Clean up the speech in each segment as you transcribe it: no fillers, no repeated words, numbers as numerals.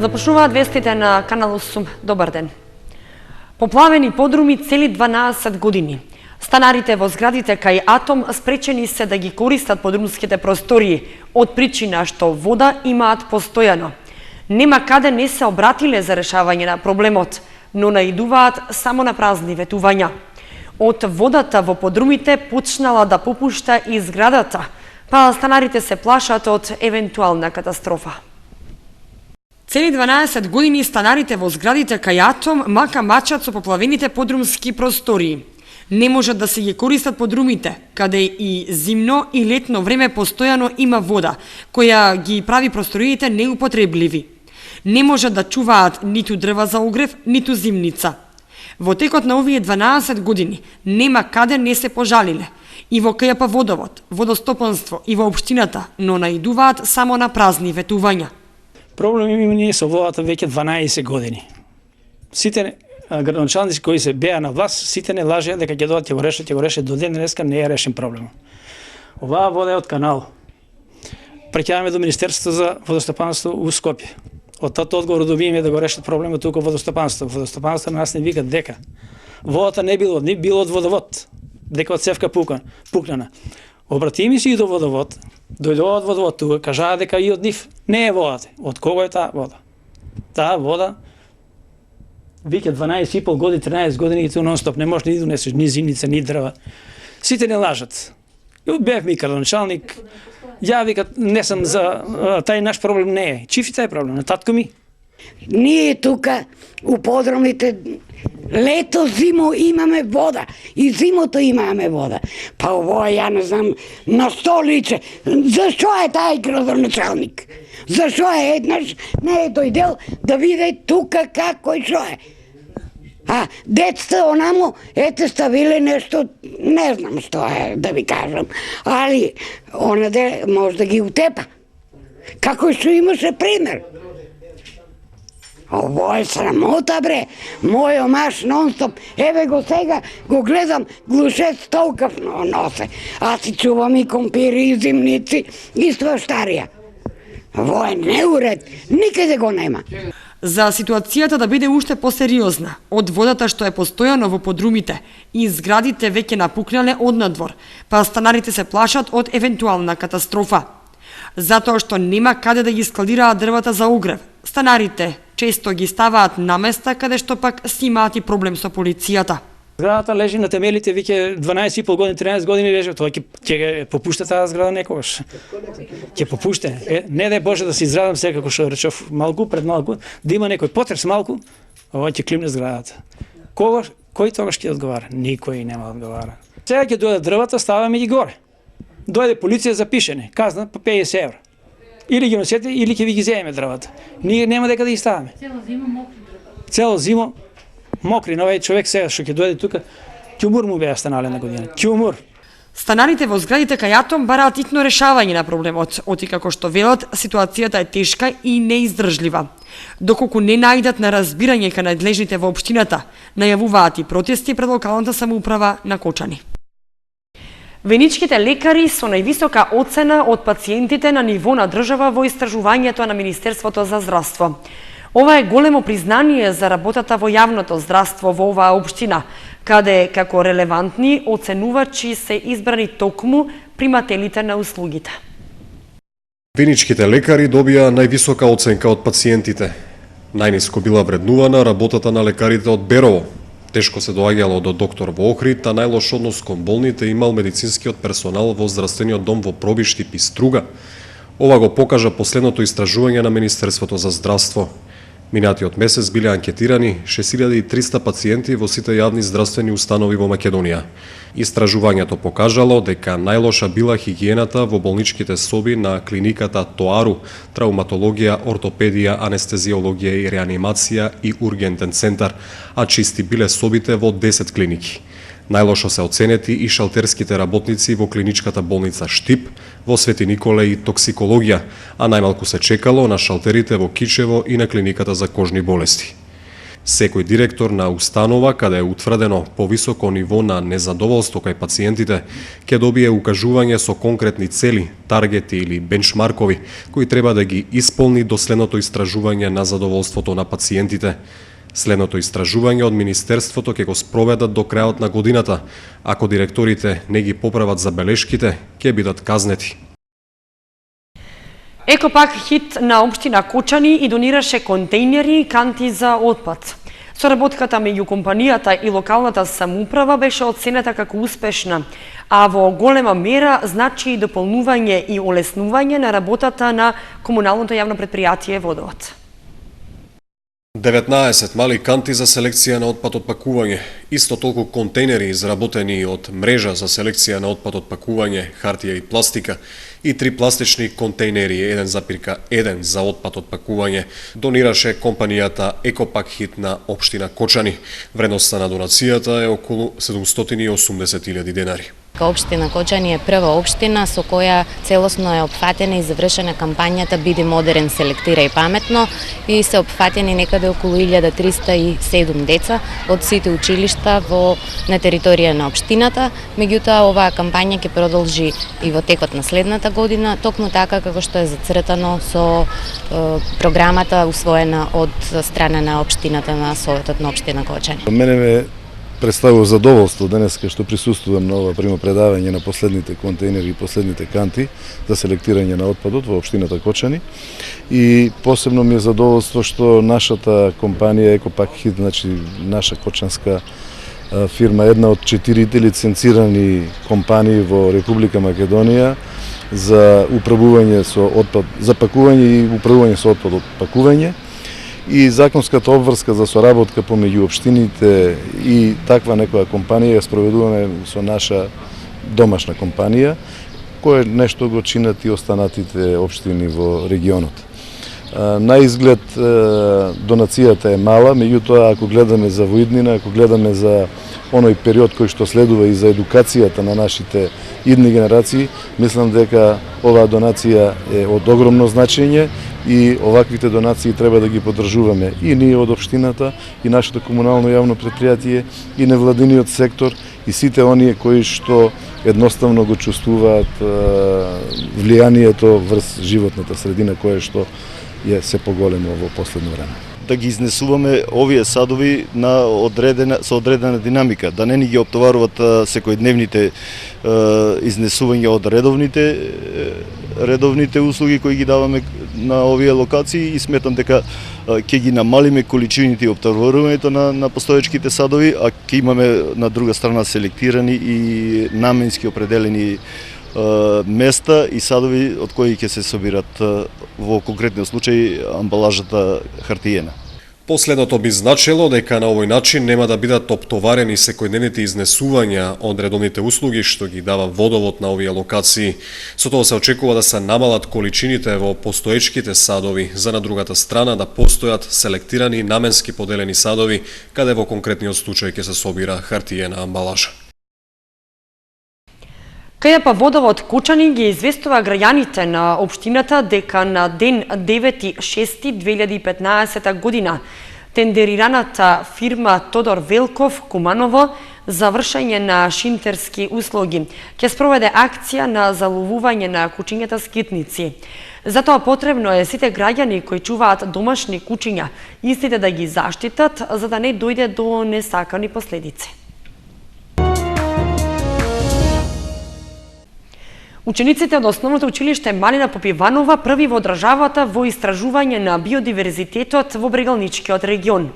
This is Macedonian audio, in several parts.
Започнуваат вестите на Канал 8. Добар ден. Поплавени подруми цели 12 години. Станарите во зградите кај Атом спречени се да ги користат подрумските простории од причина што вода имаат постојано. Нема каде не се обратиле за решавање на проблемот, но наидуваат само на празни ветувања. Од водата во подрумите почнала да попушта и зградата, па станарите се плашат од евентуална катастрофа. Цели 12 години станарите во зградите кај Атом мака мачат со поплавените подрумски простории. Не можат да се ги користат подрумите, каде и зимно и летно време постојано има вода, која ги прави просториите неупотребливи. Не можат да чуваат ниту дрва за огрев, ниту зимница. Во текот на овие 12 години нема каде не се пожалиле. И во КЈП Водовод, водостопанство и во општината, но наидуваат само на празни ветувања. Проблем има ние со водата веќе 12 години. Сите градоначалници кои се беа на власт, сите не лажеа дека ќе додат, ќе го решат, до ден денеска не е решен проблем. Оваа вода е од канал. Преќаваме до Министерството за водостопанство у Скопје. Од тот одговор добиеме да го решат проблемот тука водостопанство. Водостопанство на нас не викат дека водата не било од водовод, дека од цевка пукнана. Обратими се и до водовод, дојдоа од водовод тука, кажаа дека и од нив не е водата. Од кого е таа вода? Таа вода веќе 12,5 години, 13 години и нон-стоп, не можеш ни донесеш ни зимница, ни дрва. Сите не лажат. Бев ми градоначалник, ја викат не сум за тај наш проблем не е. Чиф и тај проблем на татко ми? Ние тука у подрумите лето, зимо имаме вода и зимото имаме вода. Па ово ја не знам на што личе. Зашо е тај градоначалник? Зашо е еднаш не е дојдел да виде тука како и шо е? А децата онамо, ете ставиле нешто, не знам што е да ви кажам, али онаде може да ги утепа. Како што имаше пример. Ово е срамота, бре. Мој омаш нон-стоп, еве го сега, го гледам, глушец толкав носе. Аз си чувам и компири, и зимници, и сваштарија. Ово е неуред, никаде го нема. За ситуацијата да биде уште посериозна, од водата што е постојано во подрумите и зградите веќе напукнале од надвор, па станарите се плашат од евентуална катастрофа. Затоа што нема каде да ги складираат дрвата за огрев, станарите често ги ставаат на места каде што пак си имаат и проблем со полицијата. Зградата лежи на темелите веќе 12,5 години, 13 години лежи, тоа ќе попушта таа зграда некогаш. Ќе попуште. Не дај Боже да се израдам сега како што речов малку пред малку, да има некој потрес малку, ова ќе климне зградата. Кој тогаш ќе одговара? Никој нема да одговара. Сега ќе дојде дрвата, ставаме ги горе. Дојде полиција за пишене, казна по 50 евра. Или ги носете, или ќе ви ги земеме дрвата. Ние нема дека да ги ставаме. Цело зима мокри дрва. Цело зима мокри, на овој човек сега што ќе дојде тука, ќумур му беа станале на година. Ќумур. Станарите во зградите кај Атом бараат итно решавање на проблемот, оти како што велат, ситуацијата е тешка и неиздржлива. Доколку не најдат на разбирање кај надлежните во општината, најавуваат и протести пред локалната самоуправа на Кочани. Веничките лекари со највисока оцена од пациентите на ниво на држава во истражувањето на Министерството за здравство. Ова е големо признание за работата во јавното здравство во оваа општина, каде како релевантни оценувачи се избрани токму примателите на услугите. Веничките лекари добија највисока оценка од пациентите. Најниско била вреднувана работата на лекарите од Берово. Тешко се доаѓало до доктор во Охрид, а најлош однос кон болните имал медицинскиот персонал во здравствениот дом во Пробиштип и Струга. Ова го покажа последното истражување на Министерството за здравство. Минатиот месец биле анкетирани 6300 пациенти во сите јавни здравствени установи во Македонија. Истражувањето покажало дека најлоша била хигиената во болничките соби на клиниката Тоару, травматологија, ортопедија, анестезиологија и реанимација и ургентен центар, а чисти биле собите во 10 клиники. Најлошо се оценети и шалтерските работници во клиничката болница Штип, во Свети Николе и токсикологија, а најмалку се чекало на шалтерите во Кичево и на клиниката за кожни болести. Секој директор на установа каде е утврдено повисоко ниво на незадоволство кај пациентите ќе добие укажување со конкретни цели, таргети или бенчмаркови кои треба да ги исполни до следното истражување на задоволството на пациентите. Следното истражување од Министерството ќе го спроведат до крајот на годината. Ако директорите не ги поправат забелешките, ќе бидат казнети. Екопак хит на општина Кочани и донираше контейнери и канти за отпад. Соработката меѓу компанијата и локалната самоуправа беше оценета како успешна, а во голема мера значи и дополнување и олеснување на работата на комуналното јавно предпријатие Водовод. 19 мали канти за селекција на отпад од пакување, исто толку контейнери изработени од мрежа за селекција на отпад од пакување, хартија и пластика и 3 пластични контейнери 1,1 за отпад од пакување донираше компанијата Екопак хит на општина Кочани. Вредноста на донацијата е околу 780.000 денари. Општина Кочани е прва општина со која целосно е опфатена и завршена кампањата Биди модерен, селектира и паметно и се опфатени некаде околу 1307 деца од сите училишта на територија на општината. Меѓутоа, оваа кампања ќе продолжи и во текот на следната година, токму така како што е зацртано со програмата усвоена од страна на општината на Советот на општина Кочани. Мене ме представува задоволство денеска што присуствувам на ова примопредавање на последните контейнери и последните канти за селектирање на отпадот во општината Кочани. И посебно ми е задоволство што нашата компанија Екопак хит, значи наша кочанска фирма, една од 4 лиценцирани компании во Република Македонија за управување со отпад, за пакување и управување со отпад од пакување. И законската обврска за соработка помеѓу општините и таква некоја компанија ја спроведуваме со наша домашна компанија, која нешто го чинат и останатите општини во регионот. На изглед донацијата е мала, меѓутоа ако гледаме за воиднина, ако гледаме за оној период кој што следува и за едукацијата на нашите идни генерации, мислам дека оваа донација е од огромно значење и оваквите донации треба да ги поддржуваме и ние од општината, и нашето комунално јавно предпријатие, и невладиниот сектор, и сите оние кои што едноставно го чувствуваат влијанието врз животната средина, кое што е се поголемо во последно време. Да ги изнесуваме овие садови со одредена динамика, да не ни ги оптоваруват секојдневните изнесувања од редовните услуги кои ги даваме на овие локации, и сметам дека ќе ги намалиме количините и оптоварувањето на постоечките садови, а ќе имаме на друга страна селектирани и наменски определени места и садови од кои ќе се собират во конкретниот случај амбалажата хартиена. Последното би значило дека на овој начин нема да бидат оптоварени секојдневните изнесувања од редовните услуги што ги дава Водовод на овие локации. Со тоа се очекува да се намалат количините во постоечките садови, за на другата страна да постојат селектирани наменски поделени садови, каде во конкретниот случај ќе се собира хартиена амбалажа. КЈП Водовод Кочани ги известува граѓаните на општината дека на ден 9.6.2015 година тендерираната фирма Тодор Велков Куманово за вршење на шинтерски услуги ќе спроведе акција на заловување на кучињата скитници. Затоа потребно е сите граѓани кои чуваат домашни кучиња истите да ги заштитат за да не дојде до несакани последици. Учениците од Основното училиште Малина Попиванова први во државата во истражување на биодиверзитетот во Брегалничкиот регион.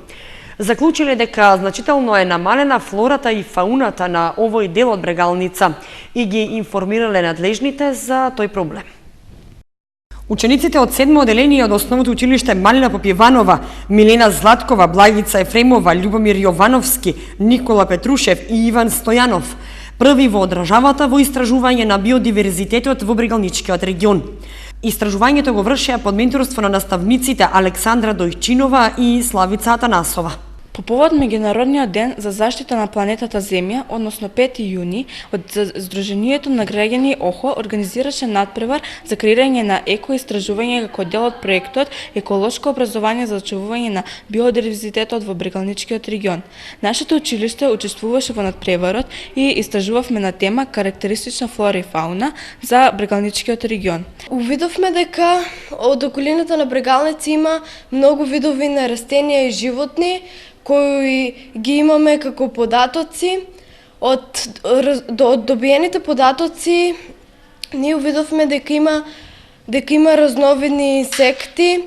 Заклучиле дека значително е намалена флората и фауната на овој дел од Брегалница и ги информирале надлежните за тој проблем. Учениците од 7 оделение од Основното училиште Малина Попиванова, Милена Златкова, Благица Ефремова, Љубомир Јовановски, Никола Петрушев и Иван Стојанов први во државата во истражување на биодиверзитетот во Брегалничкиот регион. Истражувањето го вршеа под менторство на наставниците Александра Дојчинова и Славица Атанасова. По повод Меѓународниот ден за заштита на планетата Земја, односно 5 јуни, од Сдруженијето на граѓани ОХО организираше надпревар за креирање на екоистражување како дел од проектот Еколошко образование за очувување на биодиверзитетот во Брегалничкиот регион. Нашето училиште учествуваше во надпреварот и истражувавме на тема карактеристична флора и фауна за Брегалничкиот регион. Увидовме дека од околината на Брегалница има многу видови на растенија и животни кои ги имаме како податоци. Од добиените податоци ние увидовме дека има разновидни инсекти,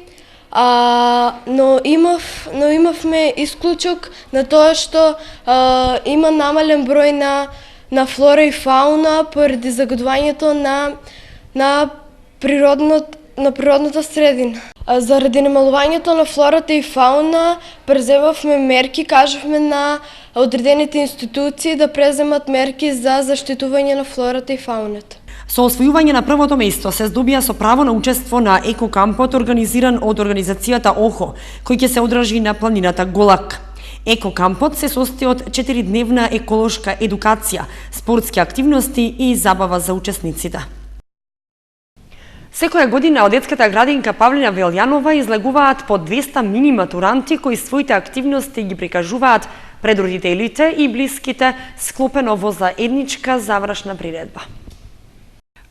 но имавме исклучок на тоа што има намален број на флора и фауна поради загадувањето на природната средина. Заради намалувањето на флората и фауна преземавме мерки, кажавме на одредените институции да преземат мерки за заштитување на флората и фауната. Со освојување на првото место се здобија со право на учество на екокампот организиран од организацијата ОХО, кој ќе се одржи на планината Голак. Екокампот се состои од 4-дневна еколошка едукација, спортски активности и забава за учесниците. Секоја година од детската градинка Павлина Велјанова излегуваат по 200 мини матуранти кои своите активности ги прикажуваат пред родителите и блиските склопено во заедничка завршна приредба.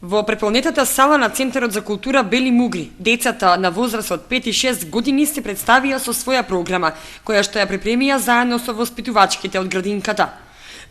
Во преполнетата сала на Центарот за култура Бели Мугри, децата на возраст од 5 и 6 години се представија со своја програма, која што ја припремија заедно со воспитувачките од градинката.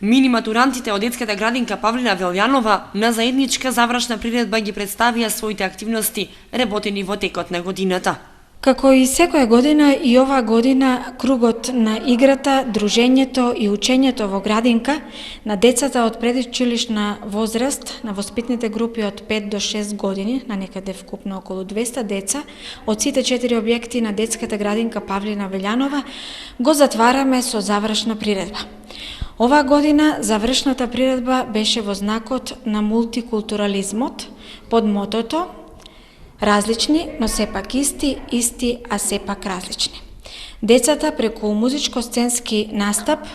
Мини матурантите од детската градинка Павлина Велјанова на заедничка завршна приредба ги представија своите активности, работени во текот на годината. Како и секоја година, и оваа година кругот на играта, дружењето и учењето во градинка на децата од предучилишна возраст, на воспитните групи од 5 до 6 години, на некаде вкупно околу 200 деца, од сите 4 објекти на детската градинка Павлина Велјанова, го затвараме со завршна приредба. Оваа година завршната приредба беше во знакот на мултикултурализмот под мотото различни, но сепак исти, а сепак различни. Децата преку музичко-сценски настап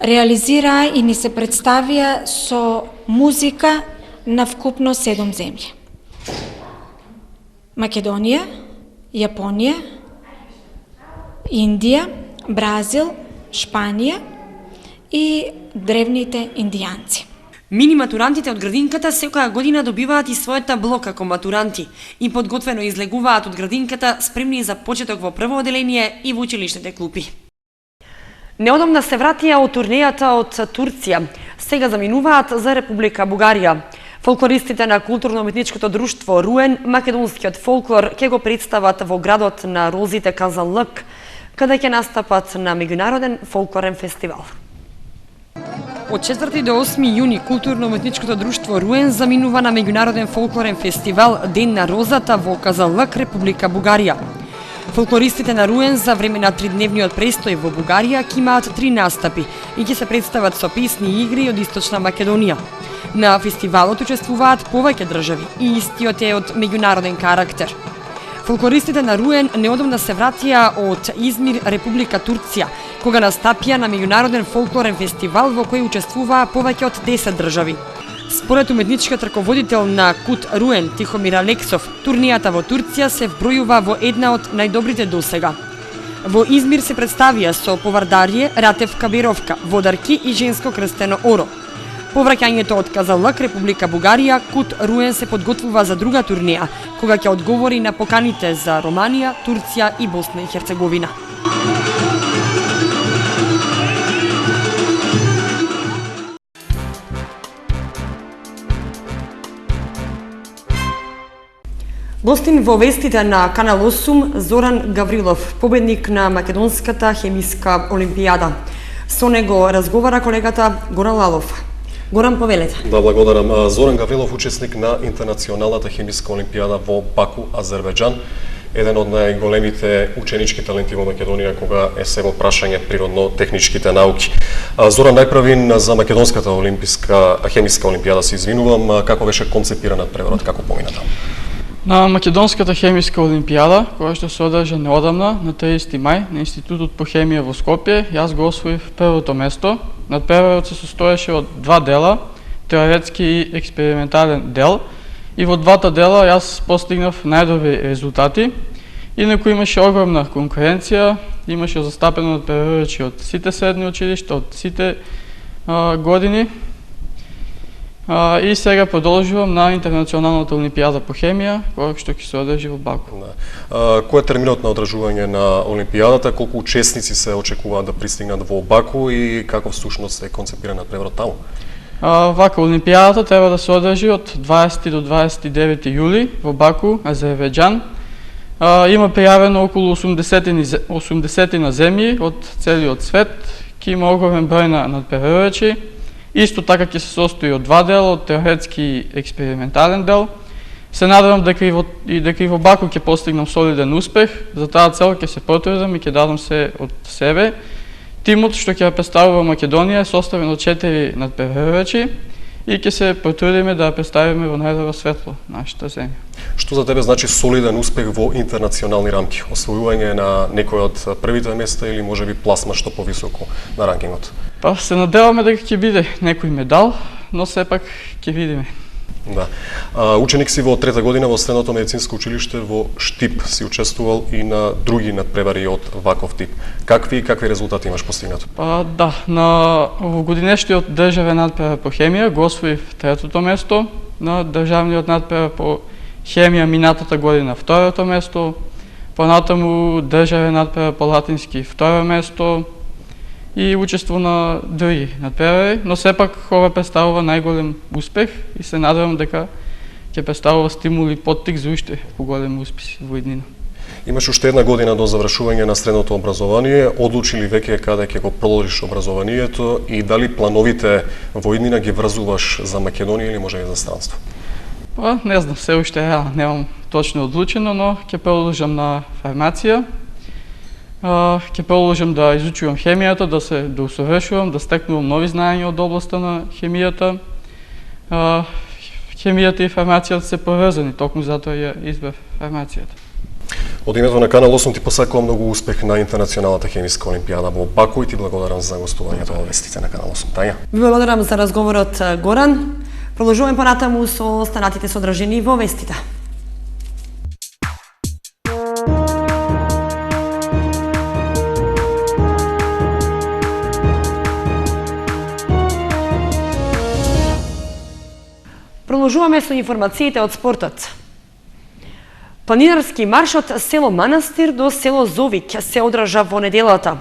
реализираа и ни се представија со музика на вкупно 7 земји. Македонија, Јапонија, Индија, Бразил, Шпанија и древните индијанци. Мини матурантите од градинката секоја година добиваат и својата табло како матуранти и подготвено излегуваат од градинката спремни за почеток во прво оделение и во училишните клупи. Неодамна се вратија од турнејата од Турција, сега заминуваат за Република Бугарија. Фолклористите на културно-уметничкото друштво Руен македонскиот фолклор ќе го представат во градот на розите Казанлък, каде ќе настапат на меѓународен фолклорен фестивал. Од 4 до 8 јуни културно-уметничкото друштво Руен заминува на меѓународен фолклорен фестивал Ден на розата во Казанлък, Република Бугарија. Фолклористите на Руен за време на 3-дневниот престој во Бугарија ќе имаат 3 настапи и ќе се представат со песни и игри од Источна Македонија. На фестивалот учествуваат повеќе држави и истиот е од меѓународен карактер. Фолклористите на Руен неодамна се вратија од Измир, Република Турција, кога настапија на меѓународен фолклорен фестивал во кој учествуваа повеќе од 10 држави. Според уметничкиот раководител на КУТ Руен, Тихомир Алексов, турнијата во Турција се вбројува во една од најдобрите досега. Во Измир се представија со повардарје, ратевка беровка, водарки и женско крстено оро. По враќањето од Казанлък, Република Бугарија, КУТ Руен се подготвува за друга турнеја, кога ќе одговори на поканите за Романија, Турција и Босна и Херцеговина. Гостин во вестите на Канал 8 Зоран Гаврилов, победник на Македонската хемиска олимпијада. Со него разговара колегата Горан Лалов. Горан, повелете. Да, благодарам. Зоран Гаврилов, учесник на Интернационалната хемиска олимпијада во Баку, Азербејџан. Еден од најголемите ученички таленти во Македонија кога е се во прашање природно-техничките науки. Зоран, најпрвин за Македонската олимписка хемиска олимпијада се извинувам. Како беше концепиранат преварот, како помина таму? На Македонската хемиска олимпијада, која што се одржа неодамна на 30 мај на Институтот по хемија во Скопје, јас го освоив првото место. Надпреварот се состоеше од два дела, теоретски и експериментален дел, и во двата дела јас постигнав најдобри резултати. Инаку имаше огромна конкуренција, имаше застапено надпреварачи од сите средни училишта, од сите години. И сега продолжувам на Интернационалната олимпијада по хемија, која што ќе се одржи во Баку. Кој е терминот на одржување на олимпијадата, колку учесници се очекуваат да пристигнат во Баку и каков всушност е концепиран надпреварот таму? Вака, олимпијадата треба да се одржи од 20 до 29 јули во Баку, Азербејџан. Има пријавено околу 80 на земји од целиот свет, ќе има огромен број на надпреварачи. Исто така ќе се состои од два дела, од теоретски и експериментален дел. Се надевам дека и во Баку ќе постигнам солиден успех. За таа цел ќе се потрудам и ќе дадам се од себе. Тимот што ќе представува Македонија е составен од 4 надпреварачи и ќе се потрудиме да представиме во најдобро светло нашата земја. Што за тебе значи солиден успех во интернационални рамки? Освојување на некој од првите места или можеби пласма што повисоко на ранкингот? Па се надеваме дека ќе биде некој медал, но сепак ќе видиме. Да. Ученик си во трета година во Средното медицинско училиште во Штип, си учествувал и на други надпревари од ваков тип. Какви резултати имаш постигнато? Па да, во годинештиот државен надпревар по хемија го освоив третото место, на државниот надпревар по хемија минатата година второто место, понатаму државен надпревар по латински второ место и учество на други надпревари, но сепак ова представува најголем успех и се надевам дека ќе представува стимул и поттик за уште поголем успех во иднина. Имаш уште една година до завршување на средното образование, одлучи ли веќе каде ќе го продолжиш образованието и дали плановите во иднина ги врзуваш за Македонија или може и за странство? Па, не знам, се уште немам точно одлучено, но ќе продолжам на фармација. Ќе продолжам да изучувам хемијата, да усовршувам, да стекнувам нови знаења од областа на хемијата. Хемијата и фармацијата се поврзани, токму затоа ја избрав фармацијата. Од името на Канал 8 ти посакувам многу успех на Интернационалната хемиска олимпијада во Баку и ти благодарам за гостувањето во вестите на Канал 8. Тања. Ви благодарам за разговорот, Горан. Продолжуваме понатаму со останатите содржини во вестите. Продолжуваме со информациите од спортот. Планинарски марш од село Манастир до село Зовик се одржа во неделата.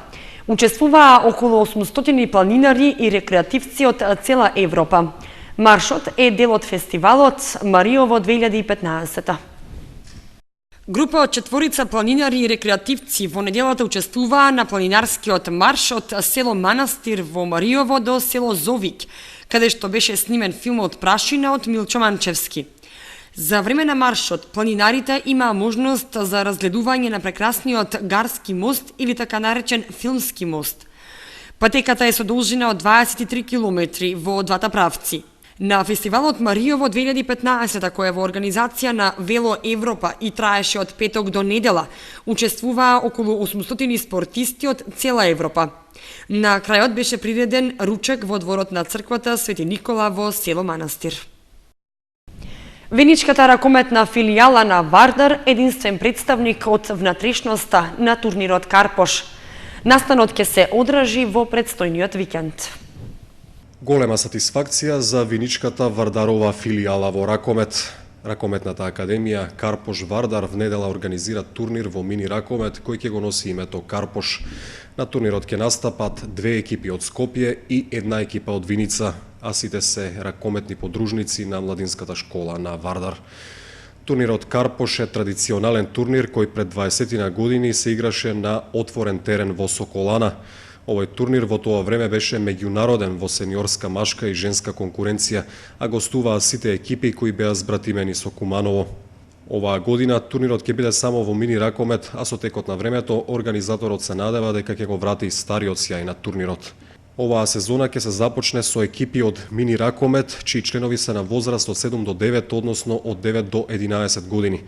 Учествуваа околу 800 планинари и рекреативци од цела Европа. Маршот е дел од фестивалот Мариово 2015. Група од 4 планинари и рекреативци во неделата учествуваа на планинарскиот марш од село Манастир во Мариово до село Зовик, каде што беше снимен филмот Прашина од Милчо Манчевски. За време на маршот, планинарите имаа можност за разгледување на прекрасниот Гарски мост или така наречен Филмски мост. Патеката е со должина од 23 километри во двата правци. На фестивалот Мариово 2015, кој е во организација на Вело Европа и траеше од петок до недела, учествуваа околу 800 спортисти од цела Европа. На крајот беше приреден ручек во дворот на црквата Свети Никола во село Манастир. Виничката ракометна филијала на Вардар единствен представник од внатрешноста на турнирот Карпош. Настанот ќе се одржи во предстојниот викенд. Голема сатисфакција за виничката Вардарова филијала во ракомет. Ракометната академија Карпош Вардар в недела организира турнир во мини ракомет кој ќе го носи името Карпош. На турнирот ќе настапат 2 екипи од Скопје и 1 екипа од Виница, а сите се ракометни подружници на младинската школа на Вардар. Турнирот Карпош е традиционален турнир кој пред 20 на години се играше на отворен терен во Соколана. Овој турнир во тоа време беше меѓународен во сениорска машка и женска конкуренција, а гостуваа сите екипи кои беа збратимени со Куманово. Оваа година турнирот ќе биде само во мини ракомет, а со текот на времето организаторот се надева дека ќе го врати стариот сјај на турнирот. Оваа сезона ќе се започне со екипи од мини ракомет, чии членови се на возраст од 7 до 9, односно од 9 до 11 години.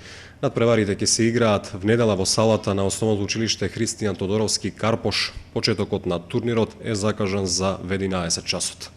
Надпреварите ќе се играат внедела во салата на Основното училиште Христијан Тодоровски Карпош. Почетокот на турнирот е закажан за 11 часот.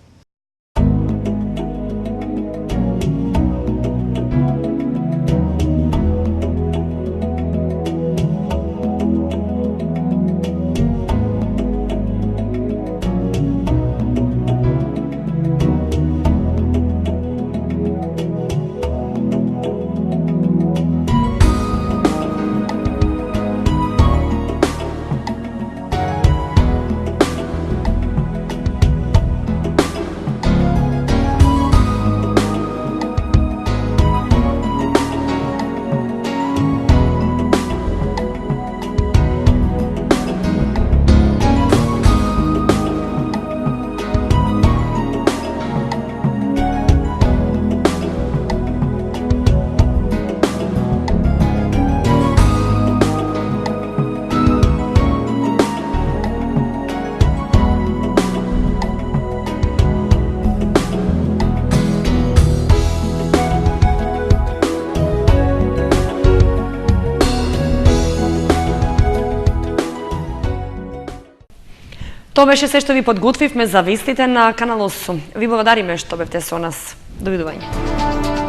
Тоа беше се што ви подготвивме за вестите на Канал 8. Ви благодариме што бевте со нас. Довидување.